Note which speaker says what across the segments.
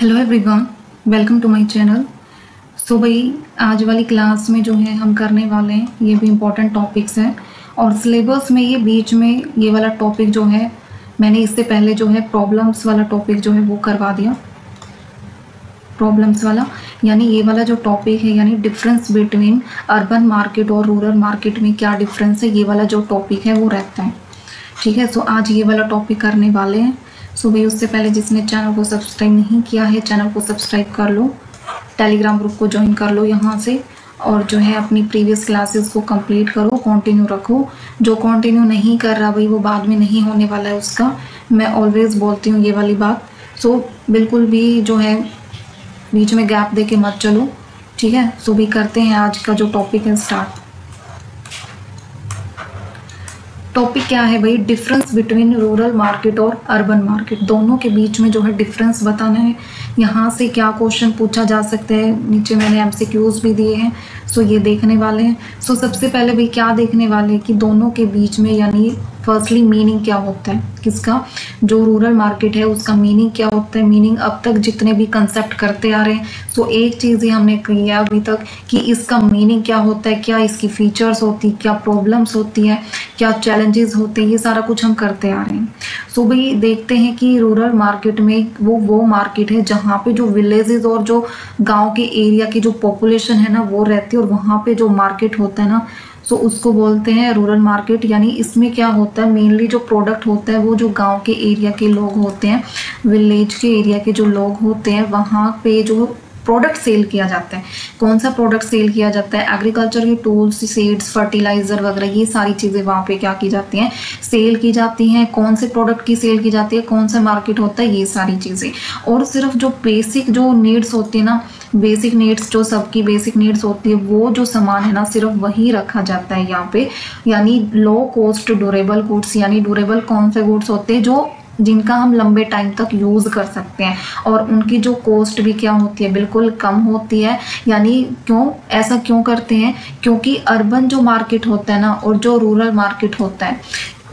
Speaker 1: Hello everyone, welcome to my channel. So भाई, आज वाली क्लास में जो है हम करने वाले हैं, ये भी इम्पोर्टेंट टॉपिक्स हैं और सिलेबस में ये बीच में ये वाला टॉपिक जो है मैंने इससे पहले जो है प्रॉब्लम्स वाला टॉपिक जो है वो करवा दिया। प्रॉब्लम्स वाला यानी ये वाला जो टॉपिक है, यानी डिफरेंस बिटवीन अर्बन मार्केट और रूरल मार्केट में क्या डिफरेंस है, ये वाला जो टॉपिक है वो रहता है। ठीक है, सो आज ये वाला टॉपिक करने वाले हैं। सो भाई, उससे पहले जिसने चैनल को सब्सक्राइब नहीं किया है, चैनल को सब्सक्राइब कर लो, टेलीग्राम ग्रुप को ज्वाइन कर लो यहाँ से, और जो है अपनी प्रीवियस क्लासेस को कंप्लीट करो, कंटिन्यू रखो। जो कंटिन्यू नहीं कर रहा भाई, वो बाद में नहीं होने वाला है उसका। मैं ऑलवेज बोलती हूँ ये वाली बात। सो बिल्कुल भी जो है बीच में गैप दे के मत चलो। ठीक है, सो भी करते हैं आज का जो टॉपिक है स्टार्ट। टॉपिक क्या है भाई? डिफरेंस बिटवीन रूरल मार्केट और अर्बन मार्केट, दोनों के बीच में जो है डिफरेंस बताना है। यहाँ से क्या क्वेश्चन पूछा जा सकता है, नीचे मैंने एमसीक्यूज भी दिए हैं, सो ये देखने वाले हैं। सो सबसे पहले भाई क्या देखने वाले हैं कि दोनों के बीच में, यानी फर्स्टली मीनिंग क्या होता है किसका, जो रूरल मार्केट है उसका मीनिंग क्या होता है। मीनिंग अब तक जितने भी कंसेप्ट करते आ रहे हैं, सो एक चीज़ ही हमने की है अभी तक कि इसका मीनिंग क्या होता है, क्या इसकी फीचर्स होती, क्या प्रॉब्लम्स होती है, क्या चैलेंजेस होते हैं, ये सारा कुछ हम करते आ रहे हैं। सो भाई देखते हैं कि रूरल मार्केट में वो मार्केट है जहाँ पे जो विलेजेस और जो गाँव के एरिया की जो पॉपुलेशन है ना वो रहती है, और वहाँ पे जो मार्केट होता है ना, सो उसको बोलते हैं रूरल मार्केट। यानी इसमें क्या होता है, मेनली जो प्रोडक्ट होता है वो जो गांव के एरिया के लोग होते हैं, विलेज के एरिया के जो लोग होते हैं, वहाँ पे जो प्रोडक्ट सेल किया जाता है। कौन सा प्रोडक्ट सेल किया जाता है? एग्रीकल्चर के टूल्स, सीड्स, फर्टिलाइजर वगैरह, ये सारी चीज़ें वहाँ पे क्या की जाती हैं, सेल की जाती हैं। कौन से प्रोडक्ट की सेल की जाती है, कौन सा मार्केट होता है, ये सारी चीज़ें। और सिर्फ जो बेसिक जो नीड्स होती है ना, बेसिक नीड्स जो सबकी बेसिक नीड्स होती है, वो जो सामान है ना सिर्फ वही रखा जाता है यहाँ पे। यानी लो कॉस्ट ड्यूरेबल गुड्स, यानी ड्यूरेबल कौन से गुड्स होते हैं, जो जिनका हम लंबे टाइम तक यूज़ कर सकते हैं, और उनकी जो कॉस्ट भी क्या होती है, बिल्कुल कम होती है। यानी ऐसा क्यों करते हैं? क्योंकि अर्बन जो मार्केट होता है ना और जो रूरल मार्केट होता है,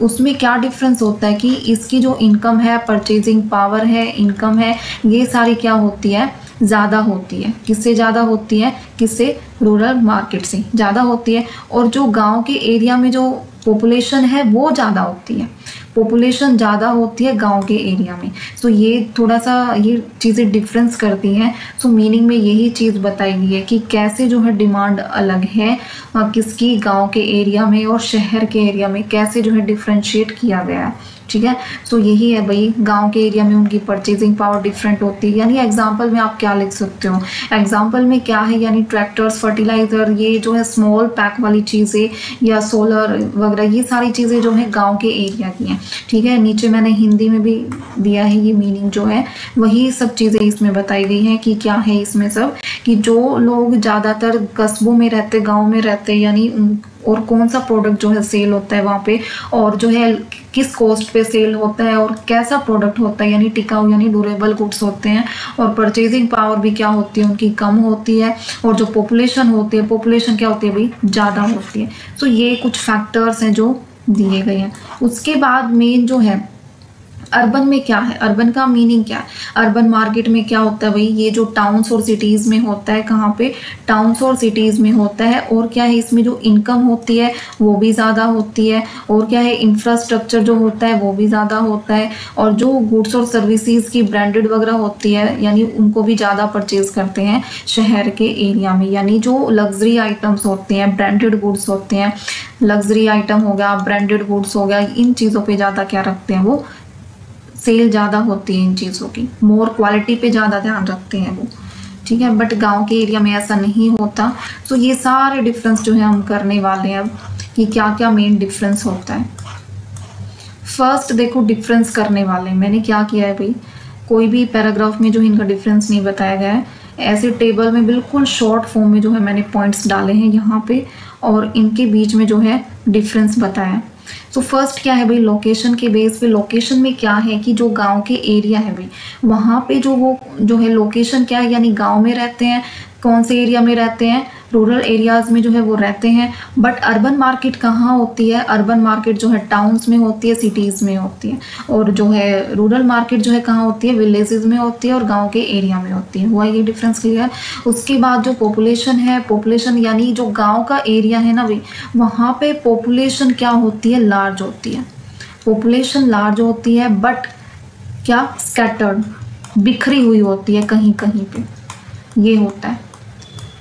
Speaker 1: उसमें क्या डिफरेंस होता है कि इसकी जो इनकम है, परचेजिंग पावर है, इनकम है, ये सारी क्या होती है, ज़्यादा होती है। किससे ज़्यादा होती है? किससे? रूरल मार्केट से ज़्यादा होती है। और जो गांव के एरिया में जो पॉपुलेशन है वो ज़्यादा होती है, पॉपुलेशन ज़्यादा होती है गांव के एरिया में। सो ये थोड़ा सा ये चीज़ें डिफरेंस करती हैं। सो मीनिंग में यही चीज़ बताई गई है कि कैसे जो है डिमांड अलग है किसकी, गांव के एरिया में और शहर के एरिया में कैसे जो है डिफ्रेंशिएट किया गया है। ठीक है, सो यही है भाई, गांव के एरिया में उनकी परचेजिंग पावर डिफरेंट होती है। यानी एग्जांपल में आप क्या लिख सकते हो, एग्जांपल में क्या है, यानी ट्रैक्टर्स, फर्टिलाइजर, ये जो है स्मॉल पैक वाली चीज़ें या सोलर वगैरह, ये सारी चीज़ें जो है गांव के एरिया की हैं। ठीक है, नीचे मैंने हिंदी में भी दिया है ये मीनिंग जो है, वही सब चीज़ें इसमें बताई गई हैं कि क्या है इसमें सब, कि जो लोग ज़्यादातर कस्बों में रहते, गाँव में रहते, यानी और कौन सा प्रोडक्ट जो है सेल होता है वहाँ पे, और जो है किस कॉस्ट पे सेल होता है, और कैसा प्रोडक्ट होता है, यानी टिकाऊ यानी ड्यूरेबल गुड्स होते हैं। और परचेजिंग पावर भी क्या होती है, उनकी कम होती है। और जो पॉपुलेशन होती है, पॉपुलेशन क्या होती है भाई, ज़्यादा होती है। सो ये कुछ फैक्टर्स हैं जो दिए गए हैं। उसके बाद मेन जो है अर्बन में क्या है, अर्बन का मीनिंग क्या है, अर्बन मार्केट में क्या होता है भाई, ये जो टाउन्स और सिटीज़ में होता है, कहाँ पे, टाउन्स और सिटीज़ में होता है। और क्या है, इसमें जो इनकम होती है वो भी ज़्यादा होती है, और क्या है, इंफ्रास्ट्रक्चर जो होता है वो भी ज़्यादा होता है, और जो गुड्स और सर्विसेज की ब्रांडेड वगैरह होती है, यानी उनको भी ज़्यादा परचेज करते हैं शहर के एरिया में। यानी जो लग्जरी आइटम्स होते हैं, ब्रांडेड गुड्स होते हैं, लग्जरी आइटम हो गया, ब्रांडेड गुड्स हो गया, इन चीज़ों पर ज़्यादा क्या रखते हैं, वो सेल ज़्यादा होती है इन चीज़ों की, मोर क्वालिटी पे ज़्यादा ध्यान रखते हैं वो। ठीक है, बट गांव के एरिया में ऐसा नहीं होता। तो ये सारे डिफरेंस जो है हम करने वाले हैं अब, कि क्या क्या मेन डिफरेंस होता है। फर्स्ट देखो, डिफरेंस करने वाले मैंने क्या किया है भाई, कोई भी पैराग्राफ में जो इनका डिफरेंस नहीं बताया गया है, ऐसे टेबल में बिल्कुल शॉर्ट फॉर्म में जो है मैंने पॉइंट्स डाले हैं यहाँ पे, और इनके बीच में जो है डिफरेंस बताया। तो फर्स्ट क्या है भाई, लोकेशन के बेस पे। लोकेशन में क्या है कि जो गांव के एरिया है भाई, वहाँ पे जो वो जो है लोकेशन क्या है, यानी गांव में रहते हैं, कौन से एरिया में रहते हैं, रूरल एरियाज़ में जो है वो रहते हैं। बट अर्बन मार्केट कहाँ होती है? अर्बन मार्केट जो है टाउन्स में होती है, सिटीज़ में होती है, और जो है रूरल मार्केट जो है कहाँ होती है? विलेजेस में होती है और गांव के एरिया में होती है। हुआ ये डिफरेंस क्लियर? उसके बाद जो पॉपुलेशन है, पॉपुलेशन यानी जो गाँव का एरिया है ना भाई, वहाँ पे पॉपुलेशन क्या होती है? लार्ज होती है। पॉपुलेशन लार्ज होती है बट क्या? स्कैटर्ड, बिखरी हुई होती है कहीं कहीं पे, ये होता है।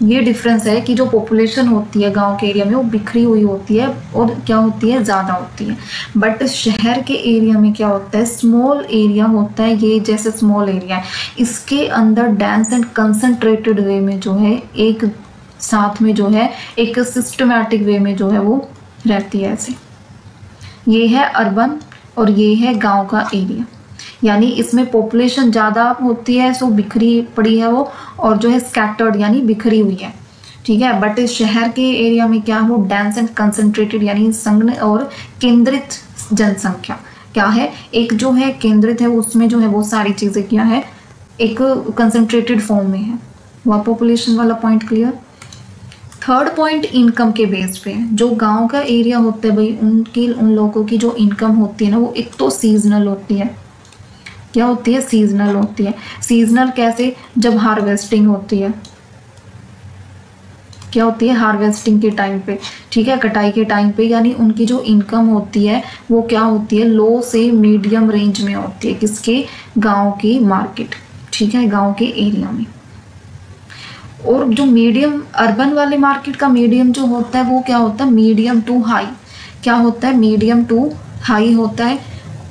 Speaker 1: ये डिफरेंस है कि जो पॉपुलेशन होती है गांव के एरिया में वो बिखरी हुई होती है और क्या होती है? ज़्यादा होती है। बट शहर के एरिया में क्या होता है? स्मॉल एरिया होता है। ये जैसे स्मॉल एरिया है, इसके अंदर डेंस एंड कंसंट्रेटेड वे में जो है एक साथ में जो है एक सिस्टमैटिक वे में जो है वो रहती है ऐसे। ये है अर्बन और ये है गांव का एरिया, यानी इसमें पॉपुलेशन ज़्यादा होती है, सो बिखरी पड़ी है वो, और जो है स्कैटर्ड यानी बिखरी हुई है, ठीक है। बट शहर के एरिया में क्या हो? डेंस एंड कंसंट्रेटेड यानी संघन और केंद्रित जनसंख्या क्या है? एक जो है केंद्रित है उसमें जो है वो सारी चीज़ें क्या है? एक कंसंट्रेटेड फॉर्म में है। वह पॉपुलेशन वाला point clear. Third point income के बेस पे है। जो गांव का एरिया होता है भाई, उन लोगों की जो इनकम होती है ना, वो एक तो सीजनल होती है। क्या होती है? सीजनल होती है। सीजनल कैसे? जब हार्वेस्टिंग होती है, क्या होती है? हार्वेस्टिंग के टाइम पे, ठीक है, कटाई के टाइम पे, यानी उनकी जो इनकम होती है वो क्या होती है? लो से मीडियम रेंज में होती है। किसके? गांव की मार्केट, ठीक है, गांव के एरिया में। और जो मीडियम अर्बन वाले मार्केट का मीडियम जो होता है वो क्या होता है? Medium to high. क्या होता है? मीडियम टू हाई होता है।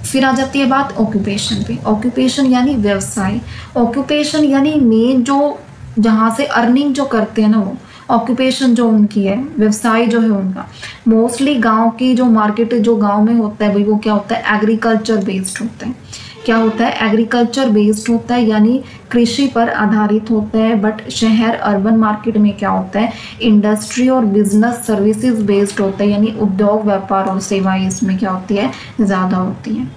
Speaker 1: फिर आ जाती है बात ऑक्यूपेशन पे। ऑक्यूपेशन यानी व्यवसाय। ऑक्यूपेशन यानी मेन जो जहाँ से अर्निंग जो करते हैं ना, वो ऑक्यूपेशन जो उनकी है, व्यवसाय जो है उनका। मोस्टली गांव की जो मार्केट जो गांव में होता है भाई, वो क्या होता है? एग्रीकल्चर बेस्ड होता है। क्या होता है? एग्रीकल्चर बेस्ड होता है, यानी कृषि पर आधारित होता है। बट शहर अर्बन मार्केट में क्या होता है? इंडस्ट्री और बिजनेस सर्विसेज बेस्ड होता है, यानी उद्योग, व्यापार और सेवाएं इसमें क्या होती है? ज़्यादा होती है।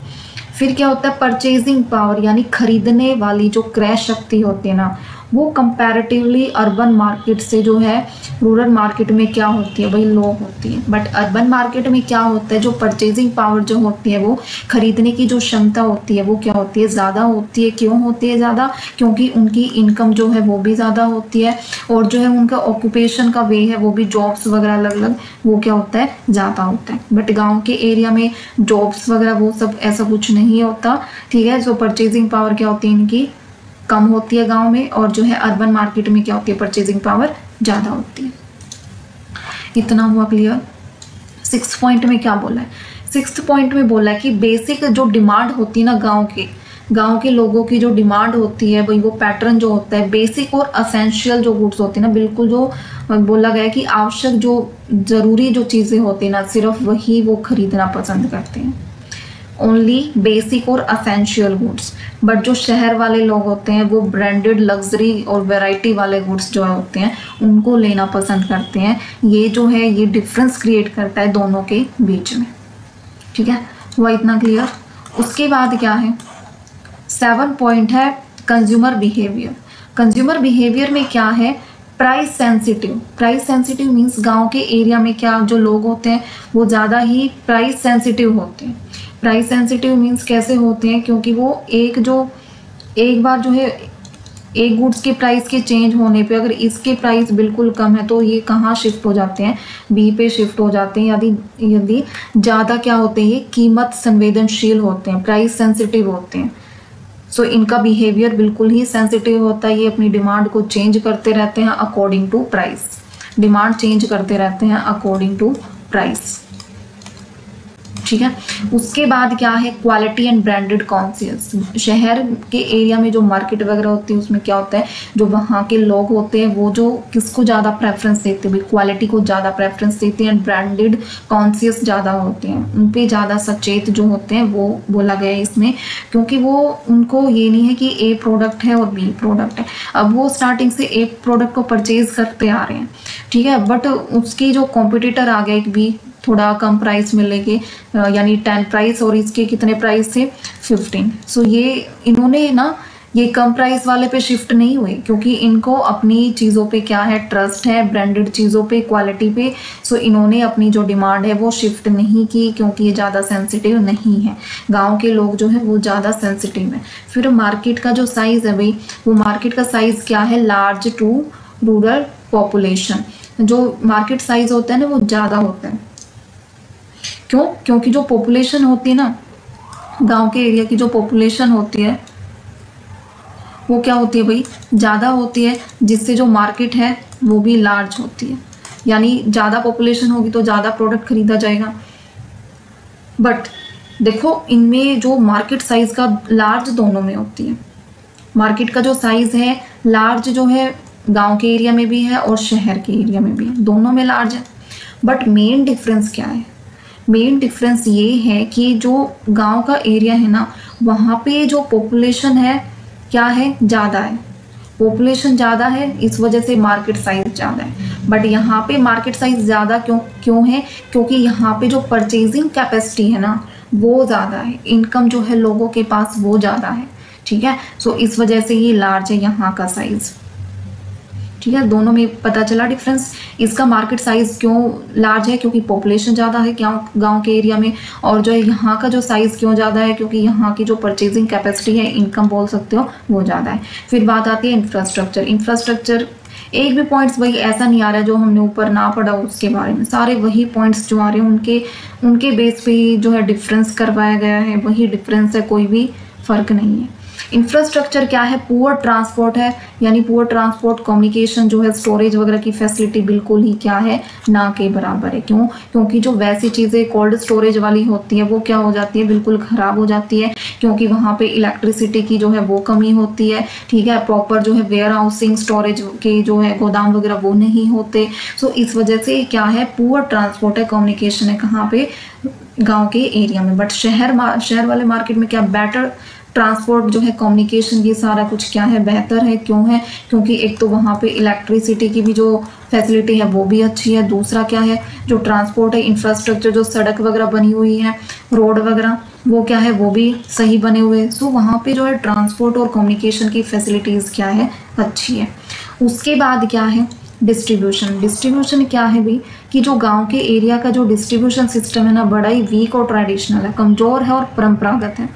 Speaker 1: फिर क्या होता है? परचेजिंग पावर, यानी खरीदने वाली जो क्रय शक्ति होती है ना, वो कंपैरेटिवली अर्बन मार्केट से जो है रूरल मार्केट में क्या होती है भाई? लो होती है। बट अर्बन मार्केट में क्या होता है? जो परचेजिंग पावर जो होती है, वो खरीदने की जो क्षमता होती है वो क्या होती है? ज़्यादा होती है। क्यों होती है ज़्यादा? क्योंकि उनकी इनकम जो है वो भी ज़्यादा होती है, और जो है उनका ऑक्यूपेशन का वे है वो भी जॉब्स वगैरह अलग अलग वो क्या होता है? ज़्यादा होता है। बट गाँव के एरिया में जॉब्स वगैरह वो सब ऐसा कुछ नहीं होता, ठीक है। जो परचेजिंग पावर क्या होती है इनकी? कम होती है गांव में, और जो है अर्बन मार्केट में क्या होती है? परचेजिंग पावर ज़्यादा होती है। इतना हुआ क्लियर। 6th पॉइंट में क्या बोला है? 6th पॉइंट में बोला है कि बेसिक जो डिमांड होती है ना गांव के लोगों की जो डिमांड होती है भाई, वो पैटर्न जो होता है बेसिक और असेंशियल जो गुड्स होती है ना, बिल्कुल जो बोला गया है कि आवश्यक जो ज़रूरी जो चीज़ें होती है ना, सिर्फ वही वो खरीदना पसंद करते हैं। ओनली बेसिक और असेंशियल गुड्स। बट जो शहर वाले लोग होते हैं वो ब्रांडेड, लग्जरी और वैरायटी वाले गुड्स जो होते हैं उनको लेना पसंद करते हैं। ये जो है ये डिफरेंस क्रिएट करता है दोनों के बीच में, ठीक है। हुआ इतना क्लियर। उसके बाद क्या है? 7 पॉइंट है कंज्यूमर बिहेवियर। कंज्यूमर बिहेवियर में क्या है? Price sensitive. Price sensitive means गांव के एरिया में क्या जो लोग होते हैं वो ज़्यादा ही प्राइस सेंसिटिव होते हैं। प्राइस सेंसिटिव मीन्स कैसे होते हैं? क्योंकि वो एक बार जो है एक गुड्स के प्राइस के चेंज होने पे अगर इसके प्राइस बिल्कुल कम है तो ये कहाँ शिफ्ट हो जाते हैं? बी पे शिफ्ट हो जाते हैं। यदि ज़्यादा क्या होते हैं? ये कीमत संवेदनशील होते हैं, प्राइस सेंसिटिव होते हैं। सो इनका बिहेवियर बिल्कुल ही सेंसिटिव होता है। ये अपनी डिमांड को चेंज करते रहते हैं according to price. Demand change करते रहते हैं अकॉर्डिंग टू प्राइस, ठीक है। उसके बाद क्या है? Quality and branded conscious. शहर के एरिया में जो मार्केट वगैरह होती है उसमें क्या होता है? जो वहाँ के लोग होते हैं वो जो किसको ज़्यादा प्रेफरेंस देते हैं? क्वालिटी को ज़्यादा प्रेफरेंस देते हैं। ब्रांडेड कॉन्शियस ज़्यादा होते हैं, उन पर ज़्यादा सचेत जो होते हैं वो बोला गया है इसमें। क्योंकि वो उनको ये नहीं है कि ए प्रोडक्ट है और बी प्रोडक्ट है, अब वो स्टार्टिंग से ए प्रोडक्ट को परचेज करते आ रहे हैं, ठीक है। बट उसकी जो कॉम्पिटिटर आ गया एक बी, थोड़ा कम प्राइस में लेके, यानी 10 प्राइस और इसके कितने प्राइस थे? 15। सो ये इन्होंने ना ये कम प्राइस वाले पे शिफ्ट नहीं हुए क्योंकि इनको अपनी चीज़ों पे क्या है, ट्रस्ट है, ब्रांडेड चीज़ों पे, क्वालिटी पे। सो इन्होंने अपनी जो डिमांड है वो शिफ्ट नहीं की क्योंकि ये ज़्यादा सेंसिटिव नहीं है। गांव के लोग जो है वो ज़्यादा सेंसिटिव है। फिर मार्केट का जो साइज़ है भाई, वो मार्केट का साइज़ क्या है, लार्ज टू रूरल पॉपुलेशन। जो मार्केट साइज़ होता है ना वो ज़्यादा होता है। क्यों? क्योंकि जो पॉपुलेशन होती है ना, गांव के एरिया की जो पॉपुलेशन होती है वो क्या होती है भाई, ज़्यादा होती है, जिससे जो मार्केट है वो भी लार्ज होती है। यानी ज़्यादा पॉपुलेशन होगी तो ज़्यादा प्रोडक्ट खरीदा जाएगा। बट देखो इनमें जो मार्केट साइज़ का लार्ज दोनों में होती है। मार्केट का जो साइज़ है लार्ज जो है गांव के एरिया में भी है और शहर के एरिया में भी है, दोनों में लार्ज है। बट मेन डिफरेंस क्या है, मेन डिफरेंस ये है कि जो गांव का एरिया है ना, वहाँ पे जो पॉपुलेशन है क्या है, ज़्यादा है। पॉपुलेशन ज़्यादा है, इस वजह से मार्केट साइज ज़्यादा है। बट यहाँ पे मार्केट साइज ज़्यादा क्यों है, क्योंकि यहाँ पे जो परचेजिंग कैपेसिटी है ना वो ज़्यादा है, इनकम जो है लोगों के पास वो ज़्यादा है। ठीक है, सो इस वजह से ये लार्ज है यहाँ का साइज़। ठीक है, दोनों में पता चला डिफरेंस। इसका मार्केट साइज़ क्यों लार्ज है, क्योंकि पॉपुलेशन ज़्यादा है गांव के एरिया में। और जो है यहाँ का जो साइज़ क्यों ज़्यादा है, क्योंकि यहाँ की जो परचेजिंग कैपेसिटी है, इनकम बोल सकते हो, वो ज़्यादा है। फिर बात आती है इंफ्रास्ट्रक्चर। इंफ्रास्ट्रक्चर एक भी पॉइंट्स वही ऐसा नहीं आ रहा है जो हमने ऊपर ना पढ़ा उसके बारे में, सारे वही पॉइंट्स जो आ रहे हैं उनके बेस पे ही जो है डिफरेंस करवाया गया है, वही डिफरेंस है, कोई भी फ़र्क नहीं है। इंफ्रास्ट्रक्चर क्या है, पुअर ट्रांसपोर्ट है, यानी पुअर ट्रांसपोर्ट, कम्युनिकेशन जो है, स्टोरेज वगैरह की फैसिलिटी बिल्कुल ही क्या है, ना के बराबर है। क्यों? क्योंकि जो वैसी चीज़ें कोल्ड स्टोरेज वाली होती है वो क्या हो जाती है, बिल्कुल ख़राब हो जाती है, क्योंकि वहाँ पे इलेक्ट्रिसिटी की जो है वो कमी होती है। ठीक है, प्रॉपर जो है वेयर हाउसिंग, स्टोरेज के जो है गोदाम वगैरह वो नहीं होते। सो इस वजह से क्या है, पुअर ट्रांसपोर्ट है, कम्युनिकेशन है, कहाँ पे, गाँव के एरिया में। बट शहर वाले मार्केट में क्या, बेटर ट्रांसपोर्ट जो है, कम्युनिकेशन, ये सारा कुछ क्या है, बेहतर है। क्यों है? क्योंकि एक तो वहाँ पे इलेक्ट्रिसिटी की भी जो फैसिलिटी है वो भी अच्छी है। दूसरा क्या है, जो ट्रांसपोर्ट है, इंफ्रास्ट्रक्चर, जो सड़क वगैरह बनी हुई है, रोड वगैरह, वो क्या है, वो भी सही बने हुए हैं। सो वहाँ पे जो है ट्रांसपोर्ट और कम्युनिकेशन की फैसिलिटीज़ क्या है, अच्छी है। उसके बाद क्या है, डिस्ट्रीब्यूशन। डिस्ट्रीब्यूशन क्या है भाई, कि जो गांव के एरिया का जो डिस्ट्रीब्यूशन सिस्टम है ना, बड़ा ही वीक और ट्रेडिशनल है, कमज़ोर है और परंपरागत है।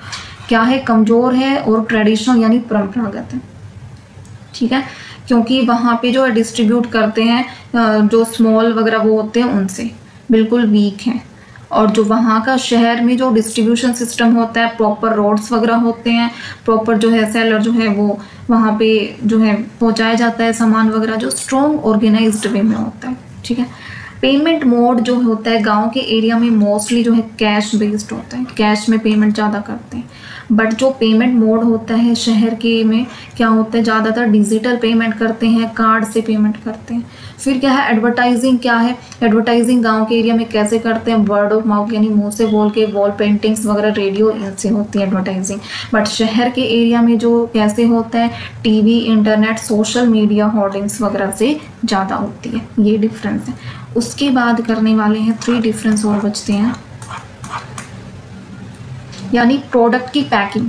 Speaker 1: क्या है, कमज़ोर है और ट्रेडिशनल यानी परंपरागत है। ठीक है, क्योंकि वहाँ पे जो है डिस्ट्रीब्यूट करते हैं जो स्मॉल वगैरह वो होते हैं उनसे, बिल्कुल वीक है। और जो वहाँ का शहर में जो डिस्ट्रीब्यूशन सिस्टम होता है, प्रॉपर रोड्स वगैरह होते हैं, प्रॉपर जो है सेलर जो है वो वहाँ पे जो है पहुँचाया जाता है सामान वगैरह, जो स्ट्रॉन्ग ऑर्गेनाइज्ड वे में होता है। ठीक है, पेमेंट मोड जो होता है गांव के एरिया में मोस्टली जो है कैश बेस्ड होता है, कैश में पेमेंट ज़्यादा करते हैं। बट जो पेमेंट मोड होता है शहर के में क्या होता है, ज़्यादातर डिजिटल पेमेंट करते हैं, कार्ड से पेमेंट करते हैं। फिर क्या है, एडवर्टाइजिंग क्या है, एडवर्टाइजिंग गांव के एरिया में कैसे करते हैं, वर्ड ऑफ माउथ, यानी मुंह से बोल के, वॉल पेंटिंग्स वगैरह, रेडियो, इनसे होती है एडवर्टाइजिंग। बट शहर के एरिया में जो कैसे होता है, TV, internet, social media, hoardings वगैरह से ज़्यादा होती है। ये डिफरेंस है। उसके बाद करने वाले हैं 3 डिफरेंस और बचते हैं, यानी प्रोडक्ट की पैकिंग।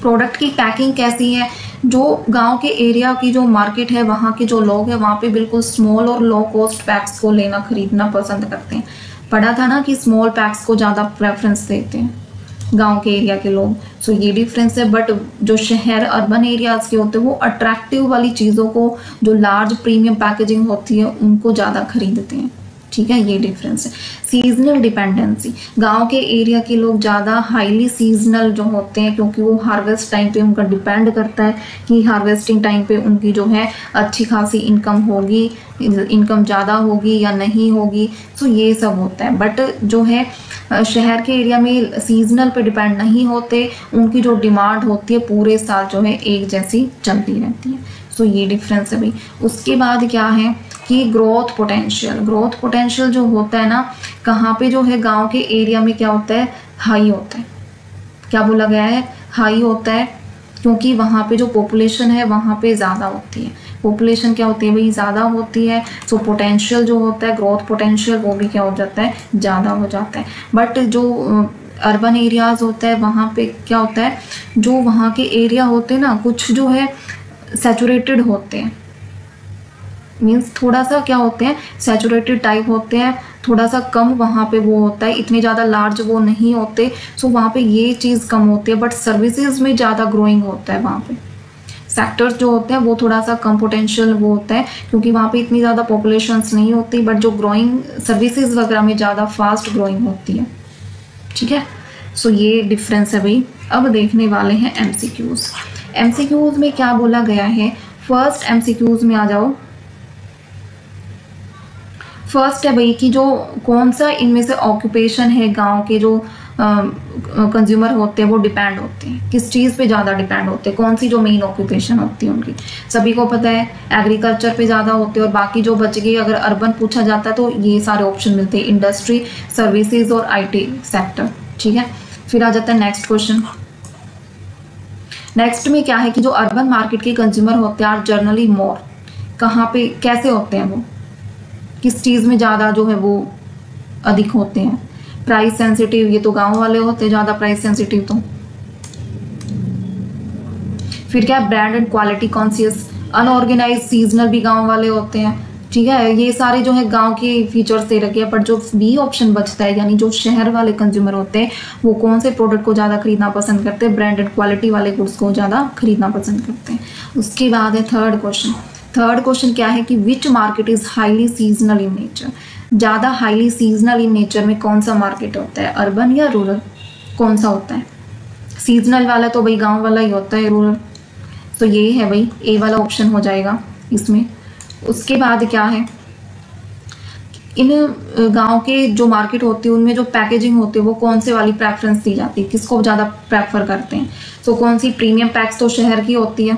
Speaker 1: प्रोडक्ट की पैकिंग कैसी है, जो गांव के एरिया की जो मार्केट है, वहाँ के जो लोग हैं वहाँ पे बिल्कुल स्मॉल और लो कॉस्ट पैक्स को लेना, खरीदना पसंद करते हैं। पढ़ा था ना कि स्मॉल पैक्स को ज़्यादा प्रेफरेंस देते हैं गांव के एरिया के लोग। सो ये डिफरेंस है। बट जो शहर अर्बन एरियाज़ के होते हैं वो अट्रैक्टिव वाली चीज़ों को, जो लार्ज प्रीमियम पैकेजिंग होती है, उनको ज़्यादा खरीदते हैं। ठीक है, ये डिफरेंस है। सीजनल डिपेंडेंसी, गांव के एरिया के लोग ज़्यादा हाईली सीजनल जो होते हैं, क्योंकि वो हार्वेस्ट टाइम पे उनका डिपेंड करता है कि हार्वेस्टिंग टाइम पे उनकी जो है अच्छी खासी इनकम होगी, इनकम ज़्यादा होगी या नहीं होगी। सो ये सब होता है। बट जो है शहर के एरिया में सीजनल पे डिपेंड नहीं होते, उनकी जो डिमांड होती है पूरे साल जो है एक जैसी चलती रहती है। सो ये डिफरेंस है भाई। उसके बाद क्या है कि ग्रोथ पोटेंशियल। ग्रोथ पोटेंशियल जो होता है ना, कहाँ पे जो है गांव के एरिया में क्या होता है, हाई होता है। क्या बोला गया है, हाई होता है, क्योंकि वहाँ पे जो पॉपुलेशन है वहाँ पे ज़्यादा होती है। पॉपुलेशन क्या होती है भाई, ज़्यादा होती है। सो पोटेंशियल जो होता है, ग्रोथ पोटेंशियल, वो भी क्या हो जाता है, ज़्यादा हो जाता है। बट जो अर्बन एरियाज़ होता है वहाँ पे क्या होता है, जो वहाँ के एरिया होते हैं ना कुछ जो है सैचुरेटेड होते हैं, मीन्स थोड़ा सा क्या होते हैं सैचुरेटेड टाइप होते हैं, थोड़ा सा कम वहाँ पे वो होता है, इतने ज़्यादा लार्ज वो नहीं होते, सो वहाँ पे ये चीज़ कम होती है। बट सर्विसेज में ज़्यादा ग्रोइंग होता है वहाँ पे, सेक्टर्स जो होते हैं वो थोड़ा सा कम पोटेंशियल वो होता है क्योंकि वहाँ पे इतनी ज़्यादा पॉपुलेशंस नहीं होती, बट जो ग्रोइंग सर्विसेज वगैरह में ज़्यादा फास्ट ग्रोइंग होती है। ठीक है, सो ये डिफरेंस है भाई। अब देखने वाले हैं एमसीक्यूज। एमसीक्यूज में क्या बोला गया है, फर्स्ट एमसीक्यूज में आ जाओ। फर्स्ट है भाई कि जो कौन सा इनमें से ऑक्यूपेशन है गांव के जो कंज्यूमर होते हैं वो डिपेंड होते हैं, किस चीज़ पे ज़्यादा डिपेंड होते हैं, कौन सी जो मेन ऑक्यूपेशन होती है उनकी। सभी को पता है एग्रीकल्चर पे ज़्यादा होते हैं और बाकी जो बच गई अगर अर्बन पूछा जाता है तो ये सारे ऑप्शन मिलते हैं, इंडस्ट्री, सर्विसेज और आईटी सेक्टर। ठीक है, फिर आ जाता है नेक्स्ट क्वेश्चन। नेक्स्ट में क्या है कि जो अर्बन मार्केट के कंज्यूमर होते हैं आर जनरली मोर, कहाँ पे कैसे होते हैं वो, किस चीज़ में ज़्यादा जो है वो अधिक होते हैं। प्राइस सेंसिटिव, ये तो गांव वाले होते हैं ज़्यादा प्राइस सेंसिटिव। तो फिर क्या है brand and quality conscious, unorganise seasonal भी गांव वाले होते हैं। ठीक है, ये सारे जो है गांव के फीचर्स दे रखे हैं। पर जो बी ऑप्शन बचता है यानी जो शहर वाले कंज्यूमर होते हैं वो कौन से प्रोडक्ट को ज़्यादा खरीदना पसंद करते हैं, ब्रांड एंड क्वालिटी वाले गुड्स को ज़्यादा खरीदना पसंद करते हैं। उसके बाद है थर्ड क्वेश्चन। थर्ड क्वेश्चन क्या है कि which market is highly seasonal in nature, ज़्यादा हाईली सीजनल इन नेचर में कौन सा मार्केट होता है, अर्बन या रूरल, कौन सा होता है। सीजनल वाला तो भाई गांव वाला ही होता है, रूरल। तो ये है भाई ए वाला ऑप्शन हो जाएगा इसमें। उसके बाद क्या है, इन गांव के जो मार्केट होती है उनमें जो पैकेजिंग होती है वो कौन से वाली प्रेफरेंस दी जाती है, किसको ज़्यादा प्रेफर करते हैं। तो कौन सी प्रीमियम पैक्स तो शहर की होती है,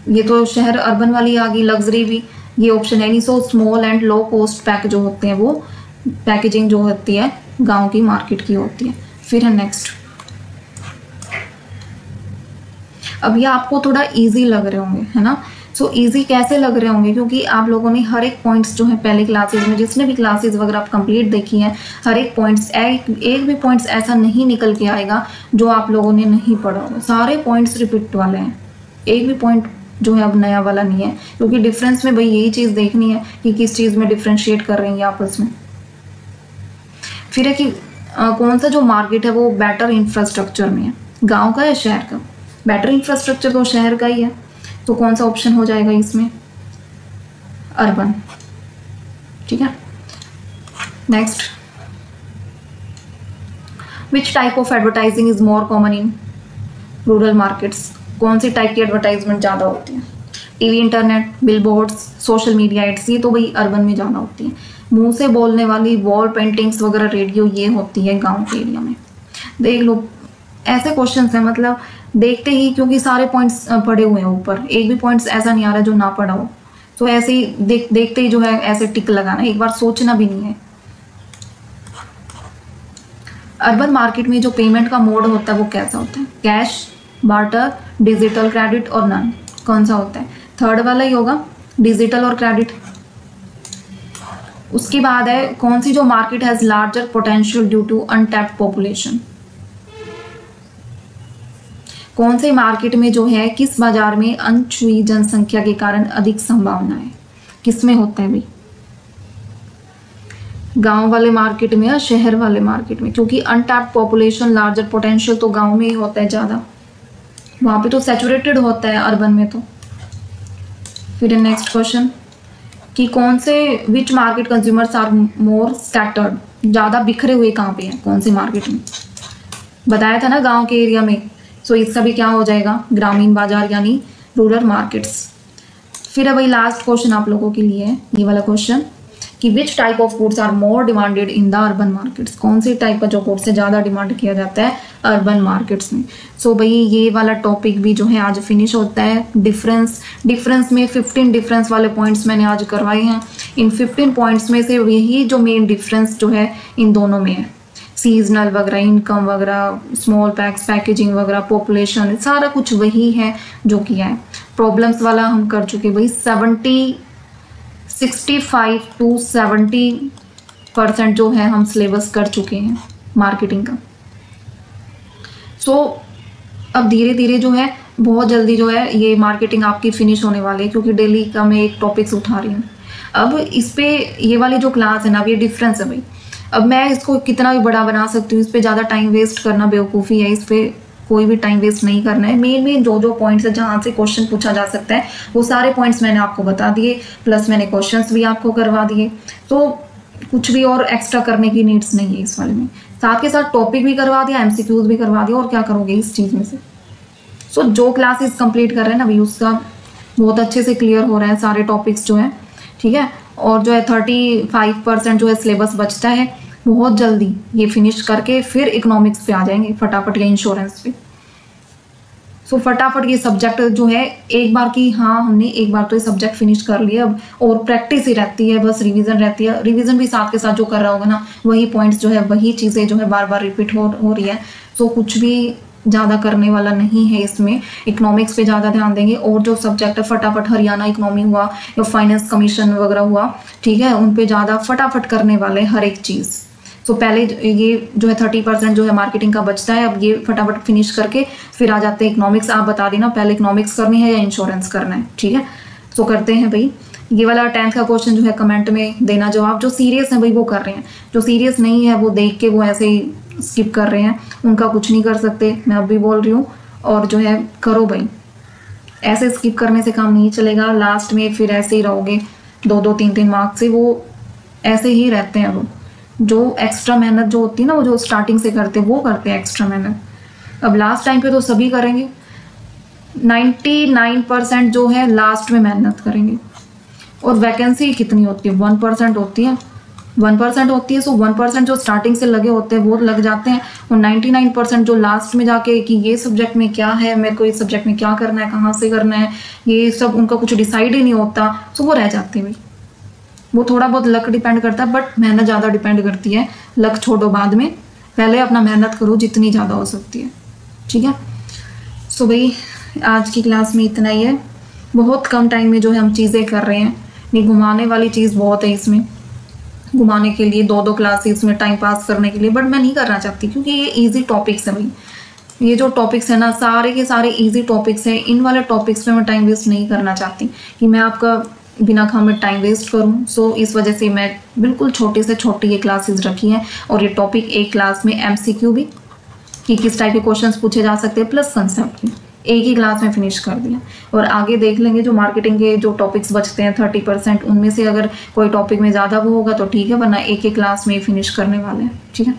Speaker 1: ये तो शहर अर्बन वाली आ गई, लग्जरी भी ये ऑप्शन है नहीं। So small and low cost pack जो होते हैं वो पैकेजिंग जो होती है गांव की मार्केट की होती है। फिर है नेक्स्ट। अब ये आपको थोड़ा इजी लग रहे होंगे, है ना। सो इजी कैसे लग रहे होंगे, क्योंकि आप लोगों ने हर एक पॉइंट्स जो है पहले क्लासेस में जिसने भी क्लासेस वगैरह आप कंप्लीट देखी हैं, हर एक पॉइंट्स एक भी पॉइंट्स ऐसा नहीं निकल के आएगा जो आप लोगों ने नहीं पढ़ा होगा। सारे पॉइंट्स रिपीट वाले हैं, एक भी पॉइंट जो है अब नया वाला नहीं है, क्योंकि डिफरेंस में भाई यही चीज़ देखनी है कि किस चीज़ में डिफ्रेंशिएट कर रही है आपस में। फिर है कि कौन सा जो मार्केट है वो बेटर इंफ्रास्ट्रक्चर में है, गांव का या शहर का। बेटर इंफ्रास्ट्रक्चर तो शहर का ही है, तो कौन सा ऑप्शन हो जाएगा इसमें, अर्बन। ठीक है, next. Which type of advertising is more common in rural markets, कौन सी टाइप की एडवर्टाइजमेंट ज़्यादा होती है। TV, internet, billboards, social media ads, ये तो भाई अर्बन में ज़्यादा होती है। मुंह से बोलने वाली वॉल पेंटिंग्स वगैरह, रेडियो, ये होती है गांव के एरिया में। देख लो ऐसे क्वेश्चंस हैं, मतलब देखते ही, क्योंकि सारे पॉइंट्स पढ़े हुए हैं ऊपर, एक भी पॉइंट्स ऐसा नहीं आ रहा जो ना पढ़ा हो। तो ऐसे ही देखते ही जो है ऐसे टिक लगाना, एक बार सोचना भी नहीं है। अर्बन मार्केट में जो पेमेंट का मोड होता है वो कैसा होता है, कैश, बार्टर, डिजिटल क्रेडिट और नन, कौन सा होता है। थर्ड वाला ही होगा, डिजिटल और क्रेडिट। उसके बाद है कौन सी जो market has larger potential due to untapped population, कौन से मार्केट में जो है किस बाजार में अनछुई जनसंख्या के कारण अधिक संभावना है, किस में होता है भाई, गांव वाले मार्केट में या शहर वाले मार्केट में। क्योंकि अनटैप्ड पॉपुलेशन, लार्जर पोटेंशियल तो गांव में ही होता है ज़्यादा, वहाँ पे तो सैचुरेटेड होता है, अर्बन में तो। फिर नेक्स्ट क्वेश्चन कि कौन से which market consumers are more scattered, ज़्यादा बिखरे हुए कहाँ पे हैं, कौन से मार्केट में। बताया था ना गांव के एरिया में, सो इसका भी क्या हो जाएगा, ग्रामीण बाजार यानी रूरल मार्केट्स। फिर अब वही लास्ट क्वेश्चन आप लोगों के लिए है ये वाला क्वेश्चन कि which type of goods are more demanded in the urban markets, कौन से टाइप का जो गुड्स है ज़्यादा डिमांड किया जाता है अर्बन मार्केट्स में। सो भाई ये वाला टॉपिक भी जो है आज फिनिश होता है। डिफरेंस में 15 डिफरेंस वाले पॉइंट्स मैंने आज करवाए हैं। इन 15 पॉइंट्स में से यही जो मेन डिफरेंस जो है इन दोनों में है, सीजनल वगैरह, इनकम वगैरह, स्मॉल पैक्स, पैकेजिंग वगैरह, पॉपुलेशन, सारा कुछ वही है जो किया है। प्रॉब्लम्स वाला हम कर चुके भाई 65 to 70% जो है हम सिलेबस कर चुके हैं मार्केटिंग का। सो अब धीरे धीरे जो है बहुत जल्दी जो है ये मार्केटिंग आपकी फिनिश होने वाली है, क्योंकि डेली का मैं एक टॉपिक्स उठा रही हूँ। अब इस पे ये वाली जो क्लास है ना, अब ये डिफरेंस है भाई। अब मैं इसको कितना भी बड़ा बना सकती हूँ, इस पर ज़्यादा टाइम वेस्ट करना बेवकूफ़ी है। इस पर कोई भी टाइम वेस्ट नहीं करना है। मेन जो पॉइंट्स है जहाँ से क्वेश्चन पूछा जा सकता है वो सारे पॉइंट्स मैंने आपको बता दिए, प्लस मैंने क्वेश्चंस भी आपको करवा दिए। तो कुछ भी और एक्स्ट्रा करने की नीड्स नहीं है इस वाले में। साथ के साथ टॉपिक भी करवा दिया, एमसीक्यूज भी करवा दिया, और क्या करोगे इस चीज़ में से। सो जो क्लासेस कंप्लीट कर रहे हैं ना भाई, उसका बहुत अच्छे से क्लियर हो रहा है सारे टॉपिक्स जो है, ठीक है। और जो है 35% जो है सिलेबस बचता है, बहुत जल्दी ये फिनिश करके फिर इकोनॉमिक्स पे आ जाएंगे फटाफट, या इंश्योरेंस पे। सो फटाफट ये सब्जेक्ट जो है एक बार की, हाँ हमने एक बार तो ये सब्जेक्ट फिनिश कर लिया अब, और प्रैक्टिस ही रहती है, बस रिवीजन रहती है। रिवीजन भी साथ के साथ जो कर रहा होगा ना, वही पॉइंट्स जो है, वही चीज़ें जो है बार बार रिपीट हो रही है। सो कुछ भी ज़्यादा करने वाला नहीं है इसमें। इकोनॉमिक्स पे ज़्यादा ध्यान देंगे, और जो सब्जेक्ट है फटाफट, हरियाणा इकोनॉमी हुआ या फाइनेंस कमीशन वगैरह हुआ, ठीक है, उन पे ज़्यादा फटाफट करने वाले हर एक चीज़। सो पहले ये जो है 30% जो है मार्केटिंग का बचता है, अब ये फटाफट फिनिश करके फिर आ जाते हैं इकोनॉमिक्स। आप बता देना पहले इकोनॉमिक्स करनी है या इंश्योरेंस करना है, ठीक है। सो करते हैं भाई। ये वाला 10th का क्वेश्चन जो है कमेंट में देना जवाब। जो सीरियस है भाई वो कर रहे हैं, जो सीरियस नहीं है वो देख के वो ऐसे ही स्किप कर रहे हैं, उनका कुछ नहीं कर सकते, मैं अब भी बोल रही हूँ। और जो है करो भाई, ऐसे स्किप करने से काम नहीं चलेगा। लास्ट में फिर ऐसे ही रहोगे 2-2, 3-3 मार्क्स से, वो ऐसे ही रहते हैं। वो जो एक्स्ट्रा मेहनत जो होती है ना, वो जो स्टार्टिंग से करते हैं वो करते हैं एक्स्ट्रा मेहनत। अब लास्ट टाइम पे तो सभी करेंगे, 99% जो है लास्ट में मेहनत करेंगे। और वैकेंसी कितनी होती है? 1% होती है, 1% होती है। सो 1% जो स्टार्टिंग से लगे होते हैं वो लग जाते हैं, और 99% जो लास्ट में जाके कि ये सब्जेक्ट में क्या है, मेरे को इस सब्जेक्ट में क्या करना है, कहाँ से करना है, ये सब उनका कुछ डिसाइड ही नहीं होता। सो वो रह जाते हैं भाई। वो थोड़ा बहुत लक डिपेंड करता है, बट मेहनत ज़्यादा डिपेंड करती है। लक छोड़ो बाद में, पहले अपना मेहनत करो जितनी ज़्यादा हो सकती है, ठीक है। सो भाई आज की क्लास में इतना ही है। बहुत कम टाइम में जो है हम चीज़ें कर रहे हैं, नहीं घुमाने वाली चीज़ बहुत है इसमें, घुमाने के लिए 2-2 क्लासेस में टाइम पास करने के लिए, बट मैं नहीं करना चाहती, क्योंकि ये इजी टॉपिक्स है भाई। ये जो टॉपिक्स है ना, सारे के सारे इजी टॉपिक्स हैं। इन वाले टॉपिक्स पे मैं टाइम वेस्ट नहीं करना चाहती कि मैं आपका बिना काम में टाइम वेस्ट करूं। सो इस वजह से मैं बिल्कुल छोटे से छोटी ये क्लासेस रखी हैं, और ये टॉपिक एक क्लास में एमसीक्यू भी कि किस टाइप के क्वेश्चंस पूछे जा सकते हैं, प्लस कंसेप्ट भी एक ही क्लास में फिनिश कर दिया। और आगे देख लेंगे जो मार्केटिंग के जो टॉपिक्स बचते हैं 30%, उनमें से अगर कोई टॉपिक में ज़्यादा वो होगा तो ठीक है, वरना एक ही क्लास में ही फिनिश करने वाले हैं, ठीक है।